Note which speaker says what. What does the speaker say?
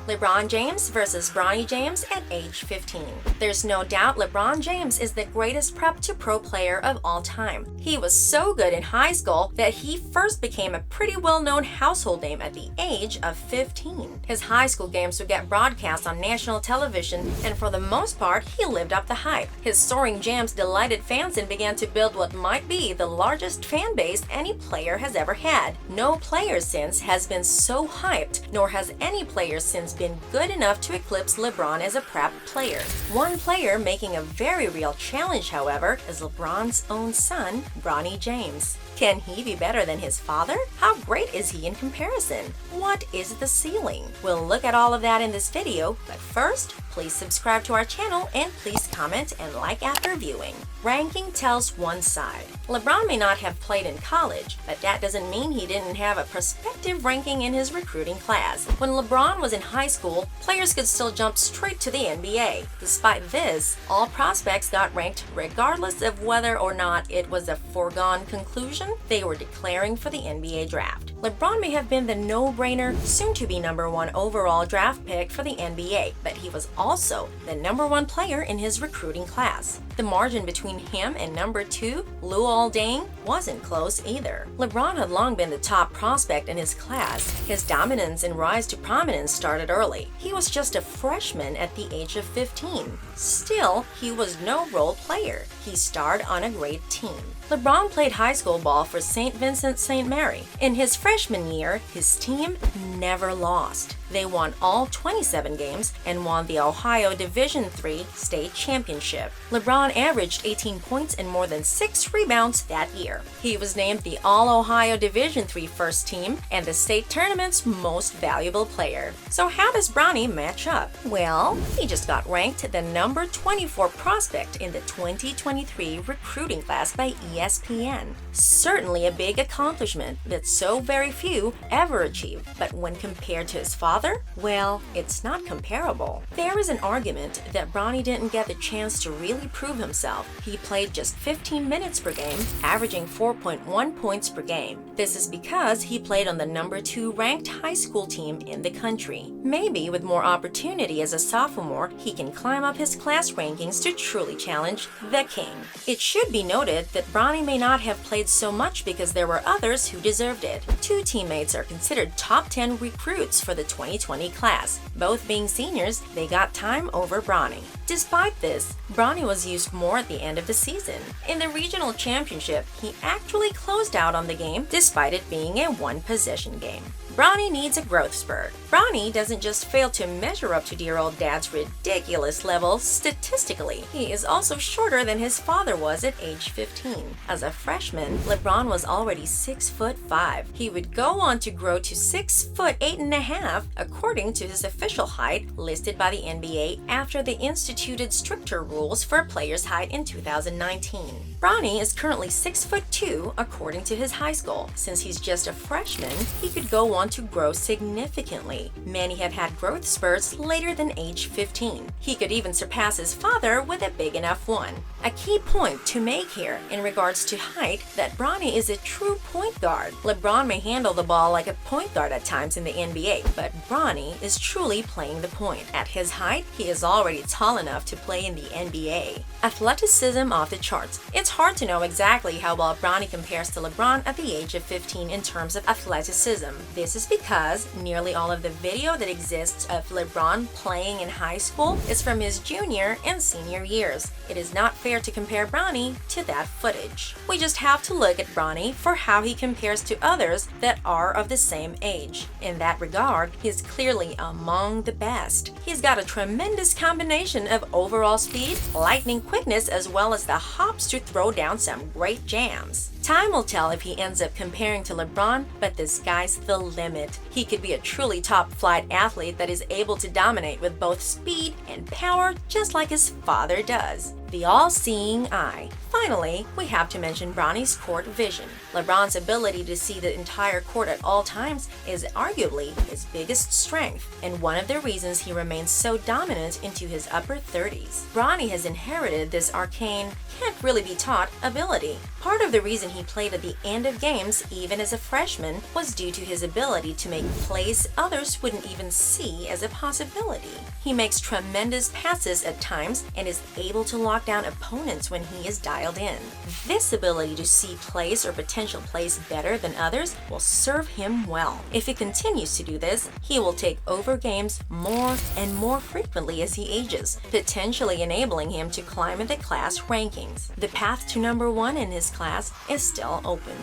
Speaker 1: LeBron James versus Bronny James at age 15. There's no doubt LeBron James is the greatest prep-to-pro player of all time. He was so good in high school that he first became a pretty well-known household name at the age of 15. His high school games would get broadcast on national television, and for the most part, he lived up the hype. His soaring jams delighted fans and began to build what might be the largest fan base any player has ever had. No player since has been so hyped, nor has any player since been good enough to eclipse LeBron as a prep player. One player making a very real challenge, however, is LeBron's own son, Bronny James. Can he be better than his father? How great is he in comparison? What is the ceiling? We'll look at all of that in this video, but first, please subscribe to our channel and please comment and like after viewing. Ranking tells one side. LeBron may not have played in college, but that doesn't mean he didn't have a prospective ranking in his recruiting class. When LeBron was in high school, players could still jump straight to the NBA. Despite this, all prospects got ranked regardless of whether or not it was a foregone conclusion they were declaring for the NBA draft. LeBron may have been the no-brainer, soon-to-be #1 overall draft pick for the NBA, but he was also the #1 player in his recruiting class. The margin between him and #2, Luol Deng, wasn't close either. LeBron had long been the top prospect in his class. His dominance and rise to prominence started early. He was just a freshman at the age of 15. Still, he was no role player. He starred on a great team. LeBron played high school ball for St. Vincent St. Mary. In his freshman year, his team never lost. They won all 27 games and won the Ohio Division III state championship. LeBron averaged 18 points and more than 6 rebounds that year. He was named the All-Ohio Division III first team and the state tournament's most valuable player. So how does Bronny match up? Well, he just got ranked the number 24 prospect in the 2023 recruiting class by ESPN. Certainly a big accomplishment that so very few ever achieve, but when compared to his father, well, it's not comparable. There is an argument that Bronny didn't get the chance to really prove himself. He played just 15 minutes per game, averaging 4.1 points per game. This is because he played on the #2 ranked high school team in the country. Maybe with more opportunity as a sophomore, he can climb up his class rankings to truly challenge the king. It should be noted that Bronny may not have played so much because there were others who deserved it. Two teammates are considered top 10 recruits for the 2020 class. Both being seniors, they got time over Bronny. Despite this, Bronny was used more at the end of the season. In the regional championship, he actually closed out on the game despite it being a one-possession game. Bronny needs a growth spurt. Bronny doesn't just fail to measure up to dear old dad's ridiculous level statistically. He is also shorter than his father was at age 15. As a freshman, LeBron was already 6'5". He would go on to grow to 6'8.5" according to his official height listed by the NBA after they instituted stricter rules for a player's height in 2019. Bronny is currently 6'2" according to his high school. Since he's just a freshman, he could go on to grow significantly. Many have had growth spurts later than age 15. He could even surpass his father with a big enough one. A key point to make here in regards to height that Bronny is a true point guard. LeBron may handle the ball like a point guard at times in the NBA, but Bronny is truly playing the point. At his height, he is already tall enough to play in the NBA. Athleticism off the charts. It's hard to know exactly how well Bronny compares to LeBron at the age of 15 in terms of athleticism. This is because nearly all of the video that exists of LeBron playing in high school is from his junior and senior years. It is not fair to compare Bronny to that footage. We just have to look at Bronny for how he compares to others that are of the same age. In that regard, he's clearly among the best. He's got a tremendous combination of overall speed, lightning quickness, as well as the hops to throw down some great jams. Time will tell if he ends up comparing to LeBron, but the sky's the limit. He could be a truly top-flight athlete that is able to dominate with both speed and power just like his father does. the all-seeing eye. Finally, we have to mention Bronny's court vision. LeBron's ability to see the entire court at all times is arguably his biggest strength, and one of the reasons he remains so dominant into his upper 30s. Bronny has inherited this arcane, can't-really-be-taught ability. Part of the reason he played at the end of games, even as a freshman, was due to his ability to make plays others wouldn't even see as a possibility. He makes tremendous passes at times and is able to lock down opponents when he is dialed in. This ability to see plays or potential plays better than others will serve him well. If he continues to do this, he will take over games more and more frequently as he ages, potentially enabling him to climb in the class rankings. The path to number 1 in his class is still open.